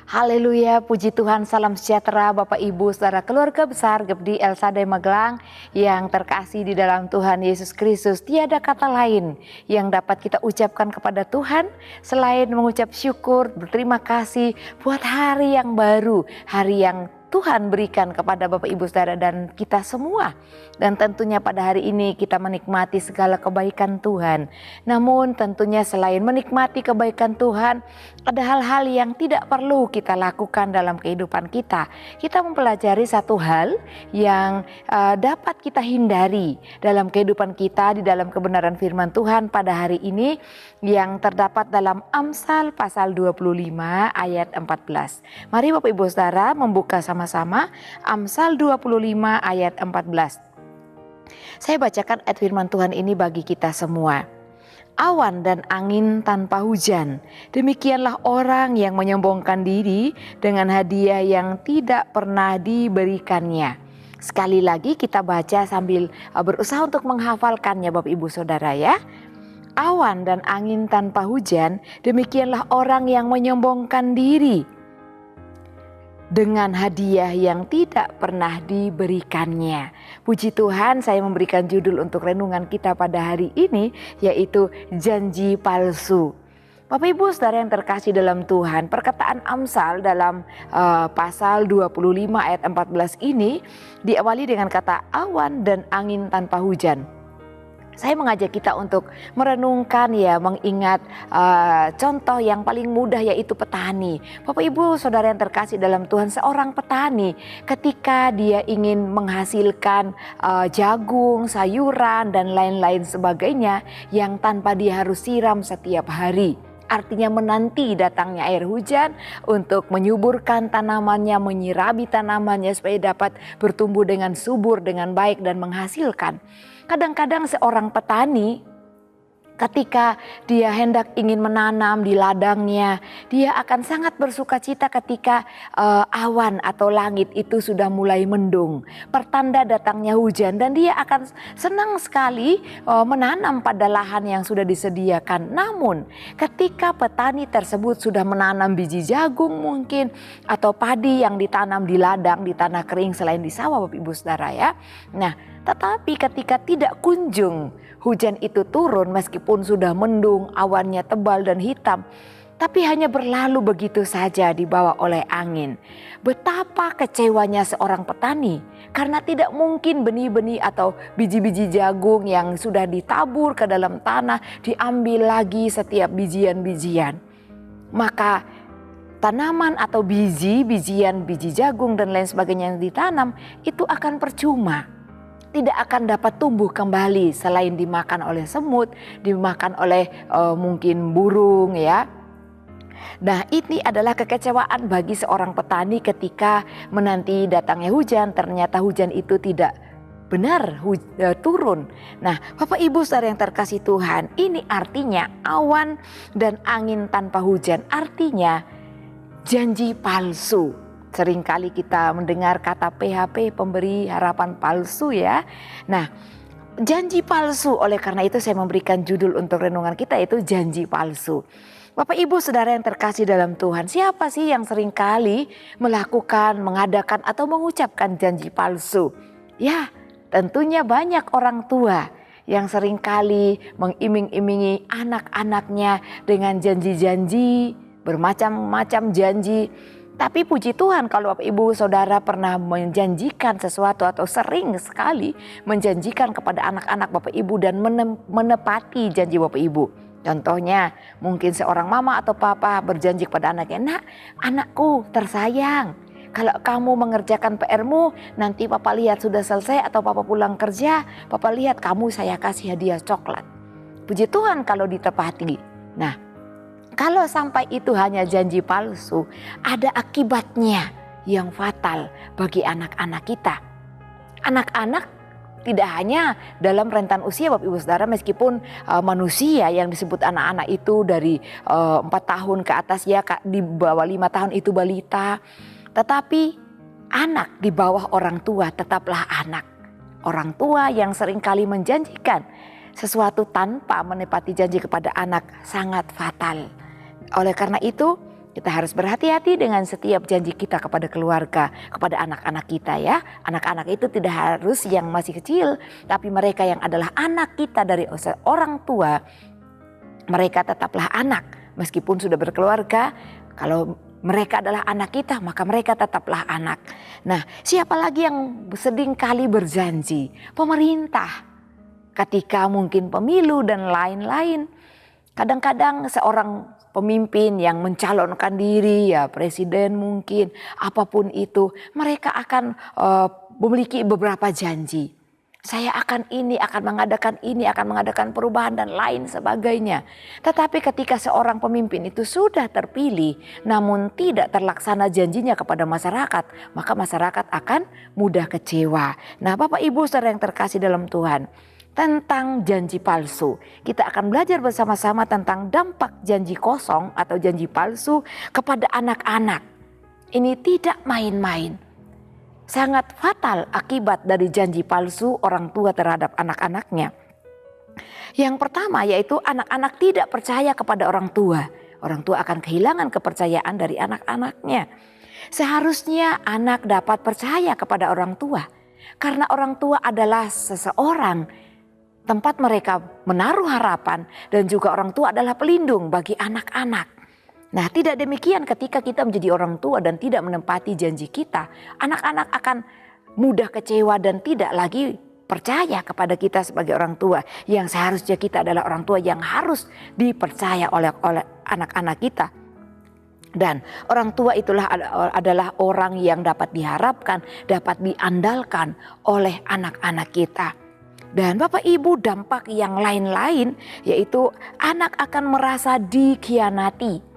Haleluya, puji Tuhan, salam sejahtera Bapak Ibu, saudara keluarga besar Gebdi El Shaddai Magelang yang terkasih di dalam Tuhan Yesus Kristus. Tiada kata lain yang dapat kita ucapkan kepada Tuhan selain mengucap syukur, berterima kasih buat hari yang baru, hari yang Tuhan berikan kepada Bapak Ibu Saudara dan kita semua. Dan tentunya pada hari ini kita menikmati segala kebaikan Tuhan. Namun tentunya selain menikmati kebaikan Tuhan, ada hal-hal yang tidak perlu kita lakukan dalam kehidupan kita. Kita mempelajari satu hal yang dapat kita hindari dalam kehidupan kita di dalam kebenaran firman Tuhan pada hari ini yang terdapat dalam Amsal pasal 25 ayat 14. Mari Bapak Ibu Saudara membuka sama-sama Amsal 25 ayat 14. Saya bacakan ayat firman Tuhan ini bagi kita semua. Awan dan angin tanpa hujan, demikianlah orang yang menyombongkan diri dengan hadiah yang tidak pernah diberikannya. Sekali lagi kita baca sambil berusaha untuk menghafalkannya Bapak Ibu Saudara ya. Awan dan angin tanpa hujan, demikianlah orang yang menyombongkan diri dengan hadiah yang tidak pernah diberikannya. Puji Tuhan, saya memberikan judul untuk renungan kita pada hari ini, yaitu janji palsu. Bapak Ibu Saudara yang terkasih dalam Tuhan, perkataan Amsal dalam pasal 25 ayat 14 ini diawali dengan kata awan dan angin tanpa hujan. Saya mengajak kita untuk merenungkan ya, mengingat contoh yang paling mudah yaitu petani. Bapak Ibu Saudara yang terkasih dalam Tuhan, seorang petani ketika dia ingin menghasilkan jagung, sayuran dan lain-lain sebagainya yang tanpa dia harus siram setiap hari. Artinya menanti datangnya air hujan untuk menyuburkan tanamannya, menyirabi tanamannya supaya dapat bertumbuh dengan subur, dengan baik dan menghasilkan. Kadang-kadang seorang petani ketika dia hendak ingin menanam di ladangnya, dia akan sangat bersuka cita ketika awan atau langit itu sudah mulai mendung, pertanda datangnya hujan, dan dia akan senang sekali menanam pada lahan yang sudah disediakan. Namun ketika petani tersebut sudah menanam biji jagung mungkin atau padi yang ditanam di ladang, di tanah kering selain di sawah Bapak Ibu Saudara ya. Nah, tetapi ketika tidak kunjung hujan itu turun meskipun sudah mendung, awannya tebal dan hitam, tapi hanya berlalu begitu saja dibawa oleh angin. Betapa kecewanya seorang petani karena tidak mungkin benih-benih atau biji-biji jagung yang sudah ditabur ke dalam tanah diambil lagi setiap bijian-bijian. Maka tanaman atau bijian, biji jagung dan lain sebagainya yang ditanam itu akan percuma. Tidak akan dapat tumbuh kembali selain dimakan oleh semut, dimakan oleh mungkin burung ya. Nah, ini adalah kekecewaan bagi seorang petani ketika menanti datangnya hujan, ternyata hujan itu tidak benar turun. Nah, Bapak Ibu Saudara yang terkasih Tuhan, ini artinya awan dan angin tanpa hujan, artinya janji palsu. Seringkali kita mendengar kata PHP, pemberi harapan palsu ya. Nah, janji palsu, oleh karena itu saya memberikan judul untuk renungan kita itu janji palsu. Bapak Ibu Saudara yang terkasih dalam Tuhan, siapa sih yang seringkali melakukan, mengadakan atau mengucapkan janji palsu? Ya, tentunya banyak orang tua yang seringkali mengiming-imingi anak-anaknya dengan janji-janji, bermacam-macam janji. Tapi puji Tuhan kalau Bapak Ibu Saudara pernah menjanjikan sesuatu atau sering sekali menjanjikan kepada anak-anak Bapak Ibu dan menepati janji Bapak Ibu. Contohnya mungkin seorang mama atau papa berjanji kepada anaknya, "Nak, anakku tersayang, kalau kamu mengerjakan PR-mu nanti papa lihat sudah selesai atau papa pulang kerja, papa lihat kamu saya kasih hadiah coklat." Puji Tuhan kalau ditepati. Nah, kalau sampai itu hanya janji palsu, ada akibatnya yang fatal bagi anak-anak kita. Anak-anak tidak hanya dalam rentan usia Bapak Ibu Saudara, meskipun manusia yang disebut anak-anak itu dari 4 tahun ke atas ya, di bawah 5 tahun itu balita. Tetapi anak di bawah orang tua tetaplah anak. Orang tua yang seringkali menjanjikan sesuatu tanpa menepati janji kepada anak sangat fatal. Oleh karena itu Kita harus berhati-hati dengan setiap janji kita kepada keluarga, kepada anak-anak kita ya. Anak-anak itu tidak harus yang masih kecil, tapi mereka yang adalah anak kita dari orang tua, mereka tetaplah anak. Meskipun sudah berkeluarga, kalau mereka adalah anak kita, maka mereka tetaplah anak. Nah, siapa lagi yang sering kali berjanji? Pemerintah. Ketika mungkin pemilu dan lain-lain. Kadang-kadang seorang pemimpin yang mencalonkan diri, ya presiden mungkin, apapun itu, mereka akan memiliki beberapa janji. Saya akan ini, akan mengadakan perubahan dan lain sebagainya. Tetapi ketika seorang pemimpin itu sudah terpilih, namun tidak terlaksana janjinya kepada masyarakat, maka masyarakat akan mudah kecewa. Nah, Bapak Ibu saudara yang terkasih dalam Tuhan, tentang janji palsu. Kita akan belajar bersama-sama tentang dampak janji kosong atau janji palsu kepada anak-anak. Ini tidak main-main. Sangat fatal akibat dari janji palsu orang tua terhadap anak-anaknya. Yang pertama yaitu anak-anak tidak percaya kepada orang tua. Orang tua akan kehilangan kepercayaan dari anak-anaknya. Seharusnya anak dapat percaya kepada orang tua. Karena orang tua adalah seseorang tempat mereka menaruh harapan dan juga orang tua adalah pelindung bagi anak-anak. Nah, tidak demikian ketika kita menjadi orang tua dan tidak menepati janji kita, anak-anak akan mudah kecewa dan tidak lagi percaya kepada kita sebagai orang tua. Yang seharusnya kita adalah orang tua yang harus dipercaya oleh anak-anak kita. Dan orang tua itulah adalah orang yang dapat diharapkan, dapat diandalkan oleh anak-anak kita. Dan Bapak Ibu dampak yang lain-lain yaitu anak akan merasa dikhianati.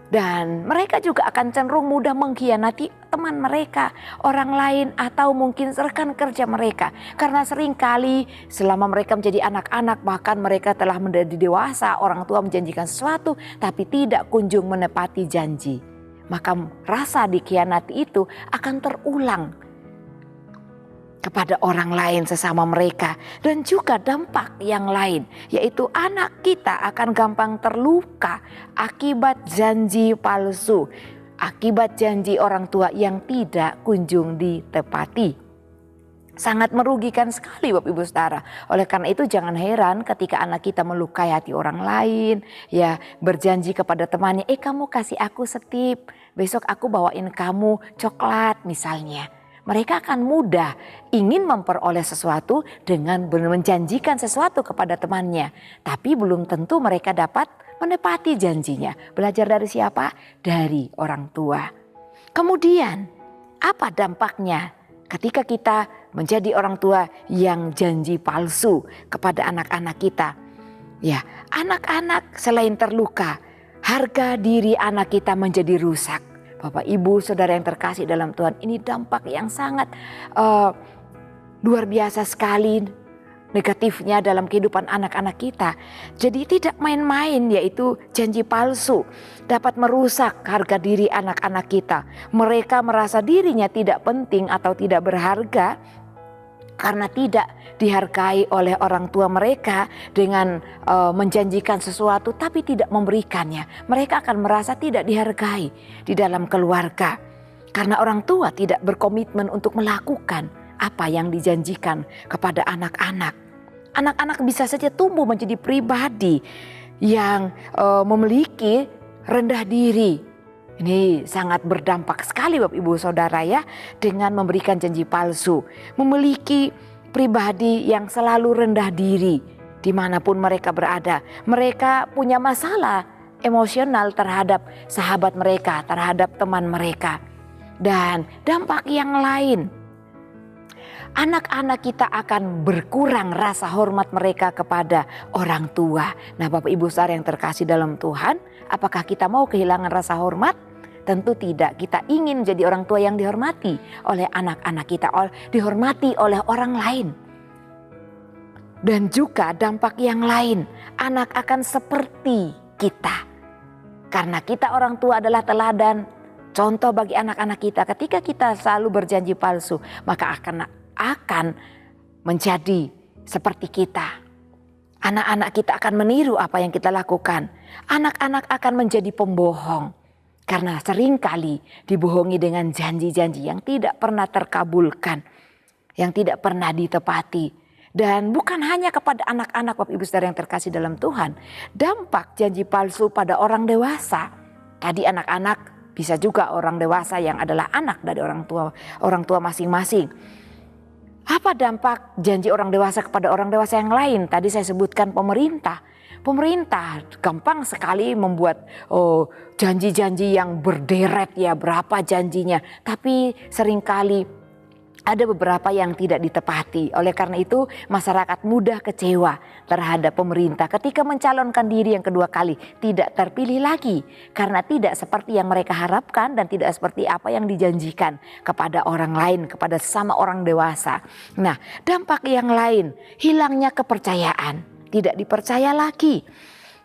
Dan mereka juga akan cenderung mudah mengkhianati teman mereka, orang lain atau mungkin rekan kerja mereka. Karena seringkali selama mereka menjadi anak-anak bahkan mereka telah menjadi dewasa, orang tua menjanjikan sesuatu tapi tidak kunjung menepati janji. Maka rasa dikhianati itu akan terulang kepada orang lain sesama mereka. Dan juga dampak yang lain yaitu anak kita akan gampang terluka akibat janji palsu, akibat janji orang tua yang tidak kunjung ditepati. Sangat merugikan sekali Bapak Ibu Saudara. Oleh karena itu jangan heran ketika anak kita melukai hati orang lain, ya berjanji kepada temannya, kamu kasih aku setip, besok aku bawain kamu coklat misalnya. Mereka akan mudah ingin memperoleh sesuatu dengan menjanjikan sesuatu kepada temannya. Tapi belum tentu mereka dapat menepati janjinya. Belajar dari siapa? Dari orang tua. Kemudian apa dampaknya ketika kita menjadi orang tua yang janji palsu kepada anak-anak kita? Ya, anak-anak selain terluka, harga diri anak kita menjadi rusak. Bapak Ibu saudara yang terkasih dalam Tuhan, ini dampak yang sangat luar biasa sekali negatifnya dalam kehidupan anak-anak kita. Jadi tidak main-main yaitu janji palsu dapat merusak harga diri anak-anak kita. Mereka merasa dirinya tidak penting atau tidak berharga karena tidak dihargai oleh orang tua mereka dengan menjanjikan sesuatu tapi tidak memberikannya. Mereka akan merasa tidak dihargai di dalam keluarga karena orang tua tidak berkomitmen untuk melakukan apa yang dijanjikan kepada anak-anak. Anak-anak bisa saja tumbuh menjadi pribadi yang memiliki rendah diri. Ini sangat berdampak sekali Bapak Ibu Saudara ya, dengan memberikan janji palsu. Memiliki pribadi yang selalu rendah diri dimanapun mereka berada. Mereka punya masalah emosional terhadap sahabat mereka, terhadap teman mereka. Dan dampak yang lain, anak-anak kita akan berkurang rasa hormat mereka kepada orang tua. Nah Bapak Ibu Saudara yang terkasih dalam Tuhan, apakah kita mau kehilangan rasa hormat? Tentu tidak. Kita ingin menjadi orang tua yang dihormati oleh anak-anak kita, dihormati oleh orang lain. Dan juga dampak yang lain, anak akan seperti kita. Karena kita orang tua adalah teladan, contoh bagi anak-anak kita. Ketika kita selalu berjanji palsu, maka akan menjadi seperti kita. Anak-anak kita akan meniru apa yang kita lakukan. Anak-anak akan menjadi pembohong. Karena seringkali dibohongi dengan janji-janji yang tidak pernah terkabulkan, yang tidak pernah ditepati. Dan bukan hanya kepada anak-anak Bapak Ibu Saudara yang terkasih dalam Tuhan, dampak janji palsu pada orang dewasa. Tadi anak-anak, bisa juga orang dewasa yang adalah anak dari orang tua masing-masing. Apa dampak janji orang dewasa kepada orang dewasa yang lain? Tadi saya sebutkan pemerintah. Pemerintah gampang sekali membuat janji-janji yang berderet, ya berapa janjinya. Tapi seringkali ada beberapa yang tidak ditepati. Oleh karena itu masyarakat mudah kecewa terhadap pemerintah ketika mencalonkan diri yang kedua kali tidak terpilih lagi. Karena tidak seperti yang mereka harapkan dan tidak seperti apa yang dijanjikan kepada orang lain, kepada sesama orang dewasa. Nah, dampak yang lain, hilangnya kepercayaan. Tidak dipercaya lagi.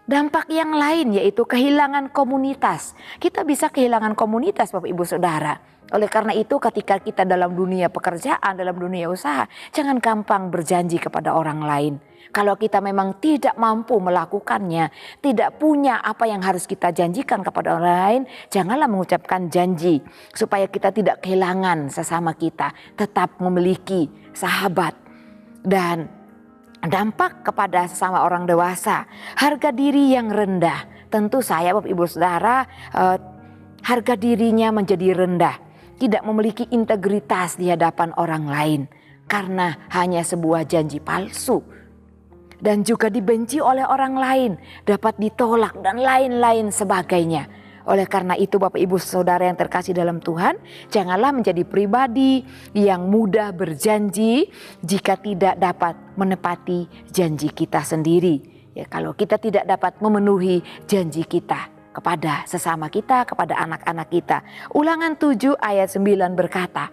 Dampak yang lain yaitu kehilangan komunitas. Kita bisa kehilangan komunitas Bapak Ibu Saudara. Oleh karena itu ketika kita dalam dunia pekerjaan, dalam dunia usaha, jangan gampang berjanji kepada orang lain. Kalau kita memang tidak mampu melakukannya, tidak punya apa yang harus kita janjikan kepada orang lain, janganlah mengucapkan janji supaya kita tidak kehilangan sesama kita, tetap memiliki sahabat. Dan dampak kepada sesama orang dewasa, harga diri yang rendah. Tentu saya Bapak Ibu Saudara, harga dirinya menjadi rendah. Tidak memiliki integritas di hadapan orang lain. Karena hanya sebuah janji palsu. Dan juga dibenci oleh orang lain. Dapat ditolak dan lain-lain sebagainya. Oleh karena itu Bapak Ibu Saudara yang terkasih dalam Tuhan, janganlah menjadi pribadi yang mudah berjanji jika tidak dapat menepati janji kita sendiri. Ya, kalau kita tidak dapat memenuhi janji kita kepada sesama kita, kepada anak-anak kita. Ulangan 7 ayat 9 berkata,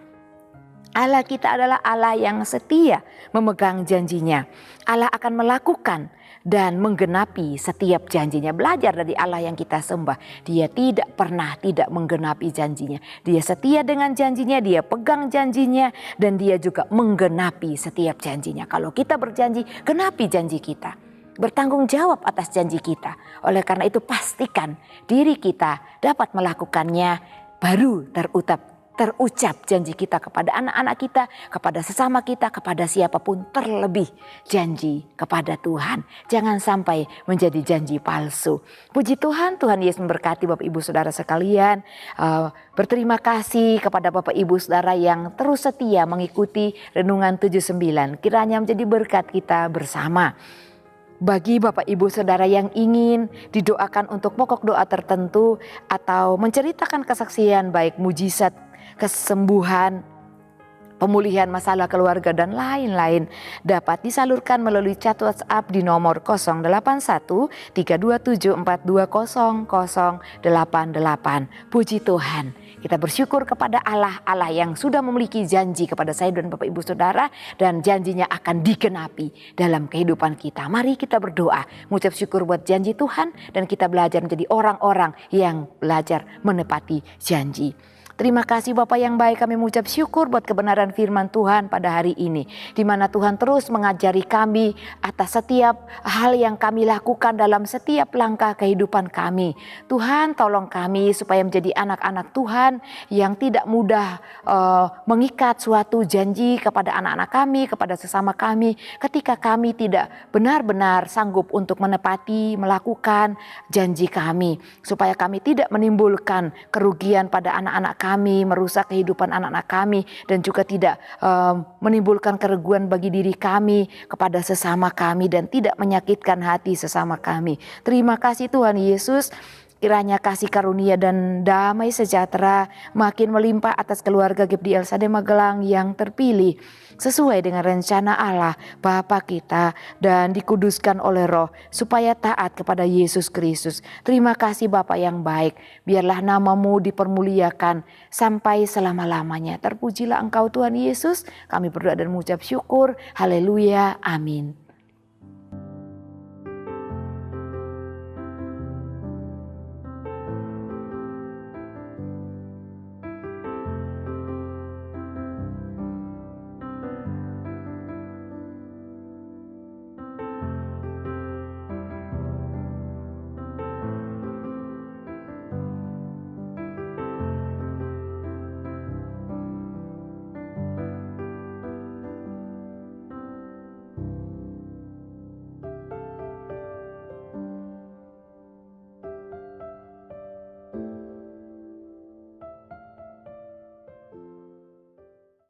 Allah kita adalah Allah yang setia memegang janjinya. Allah akan melakukan dan menggenapi setiap janjinya. Belajar dari Allah yang kita sembah. Dia tidak pernah tidak menggenapi janjinya. Dia setia dengan janjinya, dia pegang janjinya, dan dia juga menggenapi setiap janjinya. Kalau kita berjanji, genapi janji kita. Bertanggung jawab atas janji kita. Oleh karena itu pastikan diri kita dapat melakukannya, baru terucap janji kita kepada anak-anak kita, kepada sesama kita, kepada siapapun, terlebih janji kepada Tuhan. Jangan sampai menjadi janji palsu. Puji Tuhan, Tuhan Yesus memberkati Bapak Ibu Saudara sekalian. Berterima kasih kepada Bapak Ibu Saudara yang terus setia mengikuti Renungan 79. Kiranya menjadi berkat kita bersama. Bagi Bapak Ibu Saudara yang ingin didoakan untuk pokok doa tertentu atau menceritakan kesaksian baik mujizat, kesembuhan, pemulihan masalah keluarga dan lain-lain, dapat disalurkan melalui chat WhatsApp di nomor 081 327 420 088. Puji Tuhan, kita bersyukur kepada Allah yang sudah memiliki janji kepada saya dan Bapak Ibu Saudara, dan janjinya akan digenapi dalam kehidupan kita. Mari kita berdoa, mengucap syukur buat janji Tuhan, dan kita belajar menjadi orang-orang yang belajar menepati janji. Terima kasih Bapak yang baik, kami mengucap syukur buat kebenaran firman Tuhan pada hari ini. Di mana Tuhan terus mengajari kami atas setiap hal yang kami lakukan dalam setiap langkah kehidupan kami. Tuhan tolong kami supaya menjadi anak-anak Tuhan yang tidak mudah mengikat suatu janji kepada anak-anak kami, kepada sesama kami. Ketika kami tidak benar-benar sanggup untuk menepati, melakukan janji kami. Supaya kami tidak menimbulkan kerugian pada anak-anak kami, merusak kehidupan anak-anak kami, dan juga tidak menimbulkan kerugian bagi diri kami, kepada sesama kami, dan tidak menyakitkan hati sesama kami. Terima kasih Tuhan Yesus. Kiranya kasih karunia dan damai sejahtera makin melimpah atas keluarga GIPDI LSAD Magelang yang terpilih sesuai dengan rencana Allah Bapa kita, dan dikuduskan oleh Roh supaya taat kepada Yesus Kristus. Terima kasih Bapa yang baik, biarlah namamu dipermuliakan sampai selama-lamanya. Terpujilah Engkau Tuhan Yesus. Kami berdoa dan mengucap syukur. Haleluya. Amin.